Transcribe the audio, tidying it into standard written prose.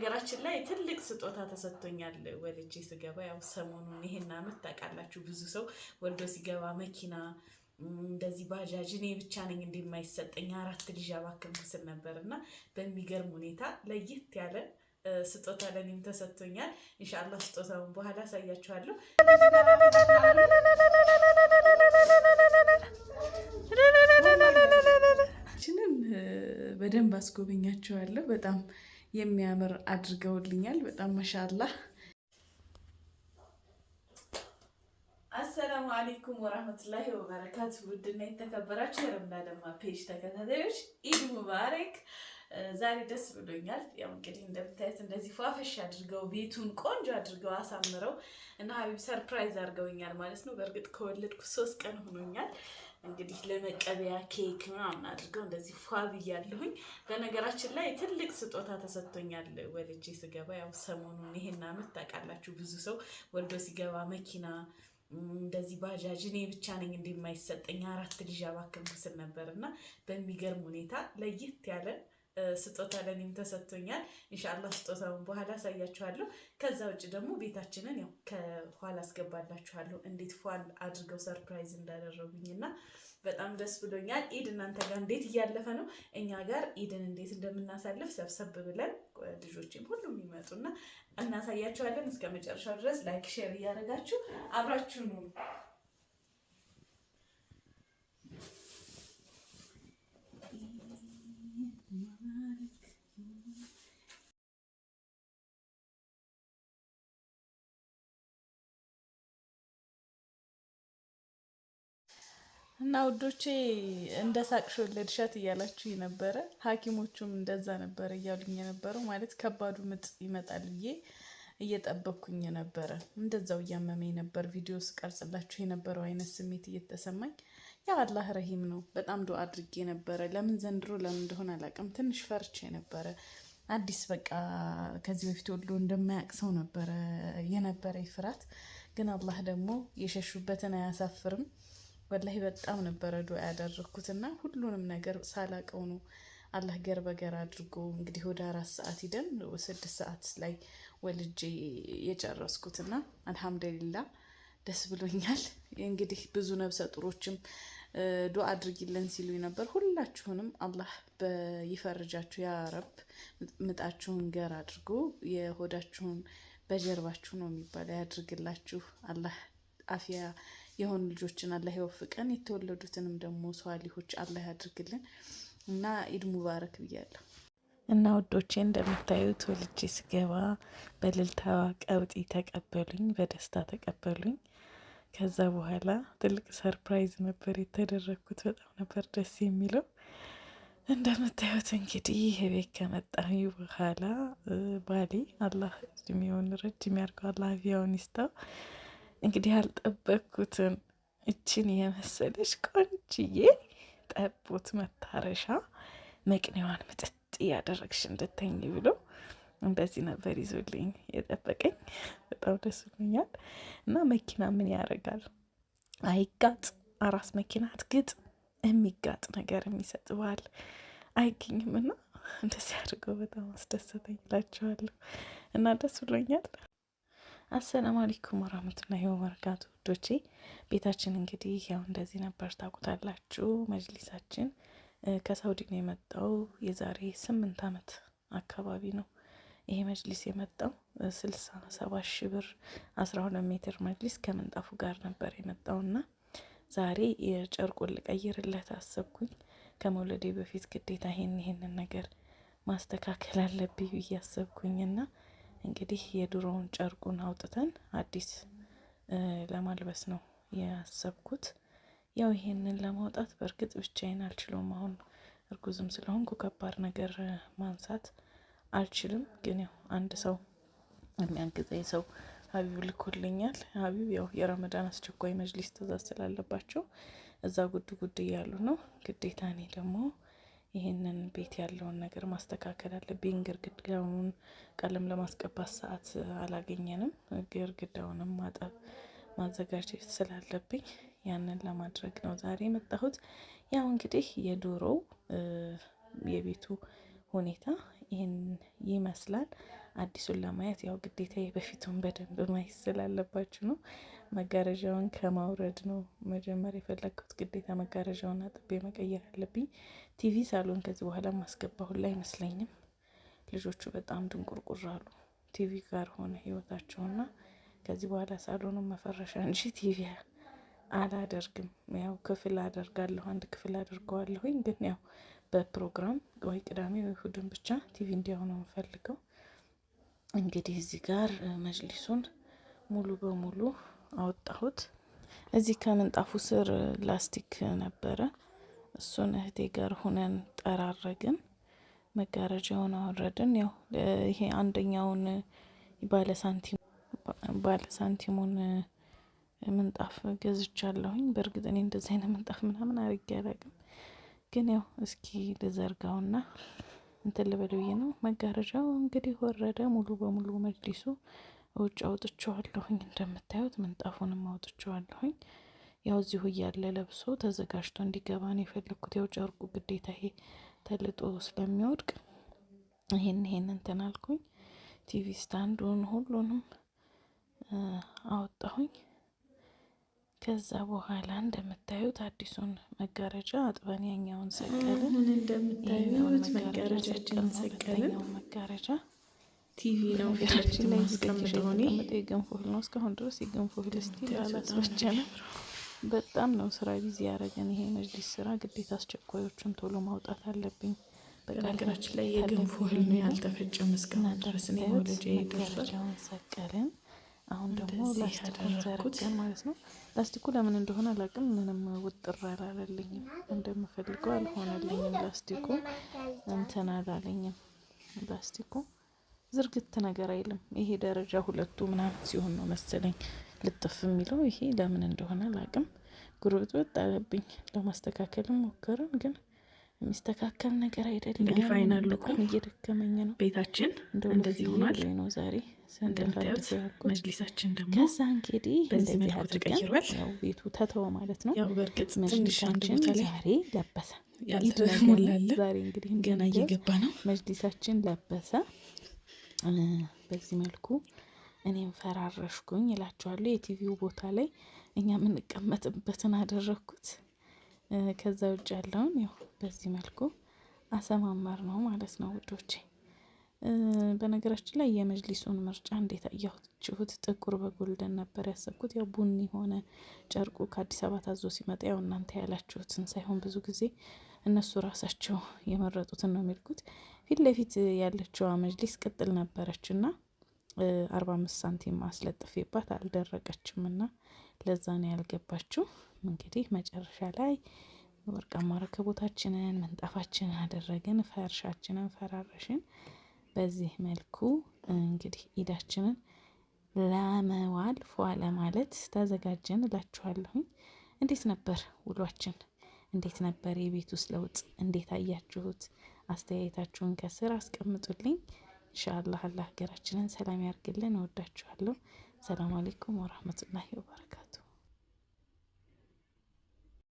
ነገራችን ላይ ትልቅ ስጦታ ተሰጥቶኛል ወልጄ ስገባ። ያው ሰሞኑን ይሄን አመት ታውቃላችሁ ብዙ ሰው ወልዶ ሲገባ መኪና እንደዚህ ባጃጅ እኔ ብቻ ነኝ እንደማይሰጠኝ 4 ልጅ አባክም ስል ነበርና በሚገርም ሁኔታ ለየት ያለ ስጦታ ለኔም ተሰጥቶኛል። ኢንሻአላህ ስጦታውን በኋላ አሳያችኋለሁ። በደንብ አስጎበኛቸዋለሁ። በጣም የሚያምር አድርገውልኛል። በጣም ማሻአላህ። አሰላሙ አለይኩም ወራህመቱላሂ ወበረካቱ። ውድና የተከበራችሁ የረምዳደማ ፔጅ ተከታታዮች ኢድ ሙባረክ። ዛሬ ደስ ብሎኛል። ያው እንግዲህ እንደምታዩት እንደዚህ ፏፈሽ አድርገው ቤቱን ቆንጆ አድርገው አሳምረው እና ሀቢብ ሰርፕራይዝ አድርገውኛል ማለት ነው። በእርግጥ ከወለድኩ 3 ቀን ሆኖኛል። እንግዲህ ለመቀበያ ኬክ ምናምን አድርገው እንደዚህ ፏ ብያለሁኝ። በነገራችን ላይ ትልቅ ስጦታ ተሰጥቶኛል ወልጄ ስገባ። ያው ሰሞኑን ይሄን አመት ታውቃላችሁ ብዙ ሰው ወልዶ ሲገባ መኪና እንደዚህ ባጃጅ እኔ ብቻ ነኝ እንደማይሰጠኝ 4 ልጅ አባክም ስል ነበርና በሚገርም ሁኔታ ለየት ያለ ስጦታ ለኔም ተሰጥቶኛል። ኢንሻአላህ ስጦታውን በኋላ አሳያችኋለሁ። ከዛ ውጭ ደግሞ ቤታችንን ያው ከኋላ አስገባላችኋለሁ እንዴት ፏል አድርገው ሰርፕራይዝ እንዳደረጉኝና በጣም ደስ ብሎኛል። ኢድ እናንተ ጋር እንዴት እያለፈ ነው? እኛ ጋር ኢድን እንዴት እንደምናሳልፍ ሰብሰብ ብለን ልጆችም ሁሉም ይመጡና እናሳያችኋለን። እስከ መጨረሻው ድረስ ላይክ ሼር እያደረጋችሁ አብራችሁ ነው። እና ውዶቼ እንደ ሳቅሽ ወለድሻት እያላችሁ ነበረ። ሐኪሞቹም እንደዛ ነበረ እያሉኝ የነበረው። ማለት ከባዱ ምጥ ይመጣል ብዬ እየጠበቅኩኝ ነበረ። እንደዛው እያመመኝ ነበር። ቪዲዮ ስቀርጽላችሁ የነበረው አይነት ስሜት እየተሰማኝ፣ ያ አላህ ረሂም ነው። በጣም ዱአ አድርጌ ነበረ። ለምን ዘንድሮ ለምን እንደሆነ አላውቅም፣ ትንሽ ፈርቼ ነበረ። አዲስ በቃ ከዚህ በፊት ወልዶ እንደማያውቅ ሰው ነበረ የነበረ ፍርሃት። ግን አላህ ደግሞ የሸሹበትን አያሳፍርም። ወላሂ በጣም ነበረ ዱአ ያደረኩትና ሁሉንም ነገር ሳላቀው ነው አላህ ገር በገር አድርጎ እንግዲህ ወደ 4 ሰዓት ሂደን 6 ሰዓት ላይ ወልጄ የጨረስኩትና አልሐምዱሊላህ ደስ ብሎኛል። እንግዲህ ብዙ ነብሰ ጡሮችም ዱአ አድርጊልን ሲሉ ነበር። ሁላችሁንም አላህ በይፈርጃችሁ ያ ረብ። ምጣችሁን ገር አድርጎ የሆዳችሁን በጀርባችሁ ነው የሚባለው ያድርግላችሁ። አላህ አፊያ የሆኑ ልጆችን አላህ ይወፍቀን። የተወለዱትንም ደግሞ ሷሊሆች አላህ ያድርግልን እና ኢድ ሙባረክ ብያለሁ። እና ውዶቼ እንደምታዩት ወልጄ ስገባ በእልልታ ቀውጢ ተቀበሉኝ፣ በደስታ ተቀበሉኝ። ከዛ በኋላ ትልቅ ሰርፕራይዝ ነበር የተደረግኩት። በጣም ነበር ደስ የሚለው። እንደምታዩት እንግዲህ ቤት ከመጣሁ በኋላ ባሌ አላህ እድሜውን ረጅም ያርገው፣ አላህ አፊያውን ይስጠው። እንግዲህ ያልጠበቅኩትን እችን የመሰለች ቆንጅዬ ጠቦት መታረሻ መቅኔዋን ምጥጥ እያደረግሽ እንድተኝ ብሎ እንደዚህ ነበር ይዞልኝ የጠበቀኝ። በጣም ደስ ብሎኛል። እና መኪና ምን ያደርጋል አይጋጥ፣ አራስ መኪና አትግጥ፣ የሚጋጥ ነገር የሚሰጥ ባል አይገኝም። እና እንደዚህ አድርገው በጣም አስደሰተኝ እላችኋለሁ። እና ደስ ብሎኛል። አሰላሙ አለይኩም ወራህመቱላሂ ወበረካቱ። ውዶቼ ቤታችን እንግዲህ ያው እንደዚህ ነበር ታውቁታላችሁ። መጅሊሳችን ከሳውዲ ነው የመጣው። የዛሬ 8 አመት አካባቢ ነው ይሄ መጅሊስ የመጣው። 67 ሺህ ብር 12 ሜትር መጅሊስ ከምንጣፉ ጋር ነበር የመጣውና ዛሬ የጨርቁን ልቀይርለት አሰብኩኝ። ከመውለዴ በፊት ግዴታ ይሄንን ነገር ማስተካከል አለብኝ ብዬ አሰብኩኝና እንግዲህ የድሮውን ጨርቁን አውጥተን አዲስ ለማልበስ ነው ያሰብኩት። ያው ይሄንን ለማውጣት በእርግጥ ብቻዬን አልችለውም። አሁን እርጉዝም ስለሆንኩ ከባድ ነገር ማንሳት አልችልም። ግን ያው አንድ ሰው የሚያግዘኝ ሰው ሀቢብ ልኮልኛል። ሀቢብ ያው የረመዳን አስቸኳይ መጅሊስ ትእዛዝ ስላለባቸው እዛ ጉድ ጉድ እያሉ ነው። ግዴታ እኔ ደግሞ ይሄንን ቤት ያለውን ነገር ማስተካከል አለብኝ። ግድግዳውን ቀለም ለማስቀባት ሰዓት አላገኘንም። ግድግዳውንም ማዘጋጀት ስላለብኝ ያንን ለማድረግ ነው ዛሬ የመጣሁት። ያው እንግዲህ የዶሮው የቤቱ ሁኔታ ይህን ይመስላል። አዲሱን ለማየት ያው ግዴታ በፊቱን በደንብ ማየት ስላለባችሁ ነው። መጋረጃውን ከማውረድ ነው መጀመሪያ የፈለግኩት። ግዴታ መጋረጃውን አጥቤ መቀየር አለብኝ። ቲቪ ሳሎን ከዚህ በኋላ ማስገባሁላ አይመስለኝም። ልጆቹ በጣም ድንቁርቁር አሉ። ቲቪ ጋር ሆነ ህይወታቸውና ከዚህ በኋላ ሳሎኑን መፈረሻ እንጂ ቲቪ አላደርግም። ያው ክፍል አደርጋለሁ፣ አንድ ክፍል አድርገዋለሁኝ። ግን ያው በፕሮግራም ወይ ቅዳሜ ወይ እሁድን ብቻ ቲቪ እንዲያው ነው የምፈልገው። እንግዲህ እዚህ ጋር መጅሊሱን ሙሉ በሙሉ አወጣሁት። እዚህ ከምንጣፉ ስር ላስቲክ ነበረ። እሱን እህቴ ጋር ሆነን ጠራረግን፣ መጋረጃውን አወረድን። ያው ይሄ አንደኛውን ባለሳንቲሙን ምንጣፍ ገዝቻለሁኝ። በእርግጥ እኔ እንደዚህ አይነት ምንጣፍ ምናምን አርጌ አላውቅም። ግን ያው እስኪ ልዘርጋውና እንትን ልበል ብዬ ነው። መጋረጃው እንግዲህ ወረደ ሙሉ በሙሉ መጅሊሱ ውጭ አውጥቼዋለሁኝ። እንደምታዩት ምንጣፉንም አውጥቼዋለሁኝ። ያው እዚሁ እያለ ለብሶ ተዘጋጅቶ እንዲገባ ነው የፈለግኩት። ያው ጨርቁ ግዴታ ይሄ ተልጦ ስለሚወድቅ ይሄን እንትን አልኩኝ። ቲቪ ስታንዱን ሁሉንም አወጣሁኝ። ከዛ በኋላ እንደምታዩት አዲሱን መጋረጃ አጥበን ያኛውን ሰቀልን። እንደምታዩት መጋረጃችንን ሰቀልን። መጋረጃ ቲቪ ነው ፊታችን ላይ ያስቀምጠው ነው። የገንፎ እህል ነው እስካሁን ድረስ የገንፎ እህል ስቲል አላስፈጨንም። በጣም ነው ስራ ቢዚ ያደረገን ይሄ መጅሊስ ስራ። ግዴታ አስቸኳዮቹን ቶሎ ማውጣት አለብኝ። በነገራችን ላይ የገንፎ እህል ነው ያልተፈጨም እስካሁን ድረስ ነው። ወለጄ መጋረጃውን ሰቀልን። አሁን ደግሞ ላስቲኩን ዘረጋን ማለት ነው። ላስቲኩ ለምን እንደሆነ አላውቅም፣ ምንም ውጥር አላለልኝም፣ እንደምፈልገው አልሆነልኝም። ላስቲኩ እንትን አላለኝም። ላስቲኩ ዝርግት ነገር አይልም። ይሄ ደረጃ ሁለቱ ምናምን ሲሆን ነው መሰለኝ ልጥፍ የሚለው። ይሄ ለምን እንደሆነ አላውቅም፣ ጉርብጥብጥ አለብኝ። ለማስተካከልም ሞከርን ግን የሚስተካከል ነገር አይደለም። እንግዲህ ፋይናል ሉኩ እየደከመኝ ነው። ቤታችን እንደዚህ ሆኗል ነው ዛሬ እንደምታዩት። መጅሊሳችን ደግሞ ከዛ እንግዲህ በዚህ መልኩ ተቀይሯል። ያው ቤቱ ተተወ ማለት ነው። ያው በእርግጥ መጅሊሳችን ዛሬ ለበሰ። ያልተሞላለ ዛሬ እንግዲህ ገና እየገባ ነው። መጅሊሳችን ለበሰ። በዚህ መልኩ እኔም ፈራረሽኩኝ እላችኋለሁ። የቲቪው ቦታ ላይ እኛ የምንቀመጥበትን አደረግኩት። ከዛ ውጭ ያለውን ያው በዚህ መልኩ አሰማመር ነው ማለት ነው ውዶቼ። በነገራችን ላይ የመጅሊሱን ምርጫ እንዴት አያችሁት? ጥቁር በጎልደን ነበር ያሰብኩት። ያው ቡኒ ሆነ ጨርቁ ከአዲስ አበባ ታዞ ሲመጣ። ያው እናንተ ያላችሁትን ሳይሆን ብዙ ጊዜ እነሱ ራሳቸው የመረጡትን ነው የሚልኩት። ፊት ለፊት ያለችዋ መጅሊስ ቅጥል ነበረች እና 45 ሳንቲም አስለጥፌባት አልደረቀችም እና ለዛ ነው ያልገባችሁ። እንግዲህ መጨረሻ ላይ ወርቃማ ረከቦታችንን ምንጣፋችንን አደረግን፣ ፈርሻችንን ፈራረሽን። በዚህ መልኩ እንግዲህ ኢዳችንን ለመዋል ፏ ለማለት ተዘጋጀን እላችኋለሁኝ። እንዴት ነበር ውሏችን? እንዴት ነበር የቤት ውስጥ ለውጥ? እንዴት አያችሁት? አስተያየታችሁን ከስር አስቀምጡልኝ። ኢንሻአላህ አላህ ሀገራችንን ሰላም ያርግልን። እወዳችኋለሁ። ሰላም አለይኩም ወራህመቱላሂ ወበረካቱ።